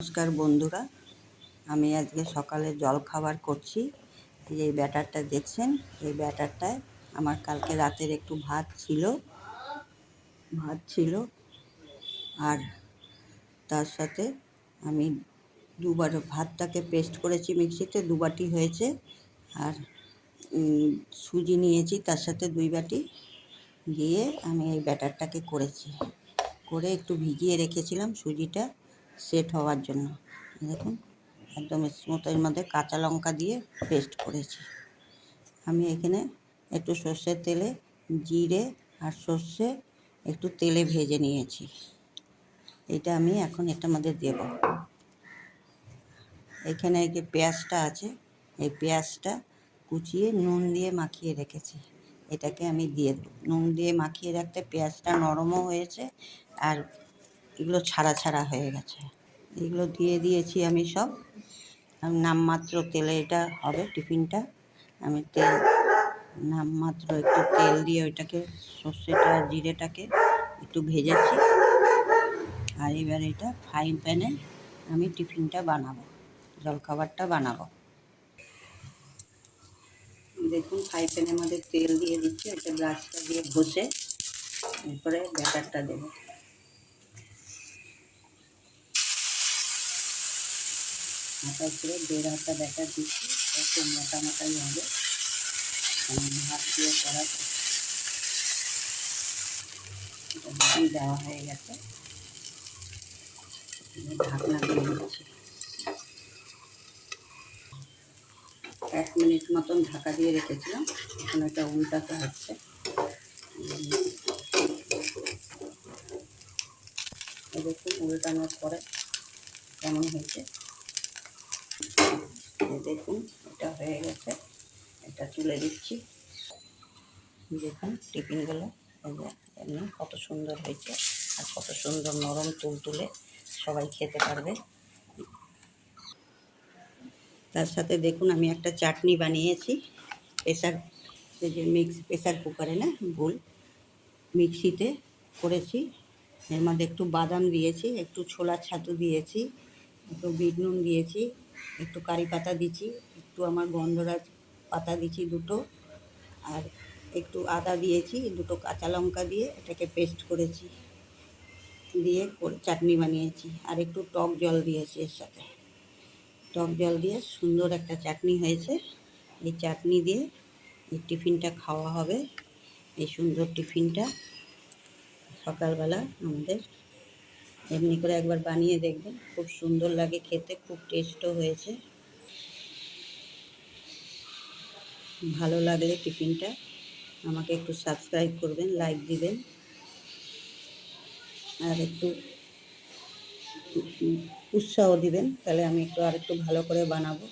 নমস্কার বন্ধুরা, আমি আজকে সকালে জলখাবার করছি। এই ব্যাটারটা দেখছেন, এই ব্যাটারটায় আমার কালকে রাতের একটু ভাত ছিল আর তার সাথে আমি দুবার ভাতটাকে পেস্ট করেছি, মিক্সিতে 2 বাটি হয়েছে। আর সুজি নিয়েছি, তার সাথে 2 বাটি দিয়ে আমি এই ব্যাটারটাকে করে একটু ভিজিয়ে রেখেছিলাম সুজিটা সেট হওয়ার জন্য। দেখুন একদম স্মুথ। এর মধ্যে কাঁচা লঙ্কা দিয়ে পেস্ট করেছি। আমি এখানে একটু সর্ষের তেলে জিরে আর সর্ষে একটু তেলে ভেজে নিয়েছি। এটা আমি এখন এটার মধ্যে দেব। এখানে এই যে পেঁয়াজটা আছে, এই পেঁয়াজটা কুচিয়ে নুন দিয়ে মাখিয়ে রেখেছি, এটাকে আমি দিয়ে দেব। নুন দিয়ে মাখিয়ে রাখতে পেঁয়াজটা নরমও হয়েছে আর এগুলো ছাড়া হয়ে গেছে। এগুলো দিয়ে দিয়েছি আমি সব। নামমাত্র তেলে এটা হবে টিফিনটা। আমি নামমাত্র একটু তেল দিয়ে ওইটাকে সর্ষেটা আর জিরেটাকে একটু ভেজেছি। আর এবার এটা ফ্রাইং প্যানে আমি টিফিনটা বানাবো, জলখাবারটা বানাবো। দেখুন ফ্রাই প্যানের মধ্যে তেল দিয়ে দিচ্ছি, এটা ব্রাশটা দিয়ে ঘষে এরপরে ব্যাটারটা দেবো। হাতায় করে 1.5 হাতা ব্যাটার দিচ্ছি, একটু মোটাই হবে। হাত দিয়ে করা দেওয়া হয়ে গেছে, ঢাকনা দিয়ে দিচ্ছি। 1 মিনিট মতন ঢাকা দিয়ে রেখেছিলাম, এখন এটা উল্টাতে হচ্ছে। দেখুন উল্টানোর পরে কেমন হয়েছে। দেখুন এটা হয়ে গেছে, এটা তুলে দিচ্ছি। দেখুন টিফিনগুলো এমনি কত সুন্দর হয়েছে আর কত সুন্দর নরম তুলতুলে, সবাই খেতে পারবে। তার সাথে দেখুন আমি একটা চাটনি বানিয়েছি, প্রেসার কুকারে না, ভুল, মিক্সিতে করেছি। এর মধ্যে একটু বাদাম দিয়েছি, একটু ছোলা ছাতু দিয়েছি, একটু বিট নুন দিয়েছি, একটু কারি পাতা দিয়েছি, একটু আমার গন্ধরাজ পাতা দিয়েছি 2টো, আর একটু আদা দিয়েছি, 2টো কাঁচা লঙ্কা দিয়ে এটাকে পেস্ট করেছি, দিয়ে চাটনি বানিয়েছি। আর একটু টক জল দিয়েছি এর সাথে। টক জল দিয়ে সুন্দর একটা চাটনি হয়েছে। এই চাটনি দিয়ে এই টিফিনটা খাওয়া হবে। এই সুন্দর টিফিনটা সকালবেলা আমাদের এমনি করে একবার বানিয়ে দেখবেন, খুব সুন্দর লাগে খেতে, খুব টেস্টও হয়েছে। ভালো লাগলে টিফিনটা আমাকে একটু সাবস্ক্রাইব করবেন, লাইক দিবেন আর একটু উৎসাহ দিবেন, তাহলে আমি আর একটু ভালো করে বানাবো।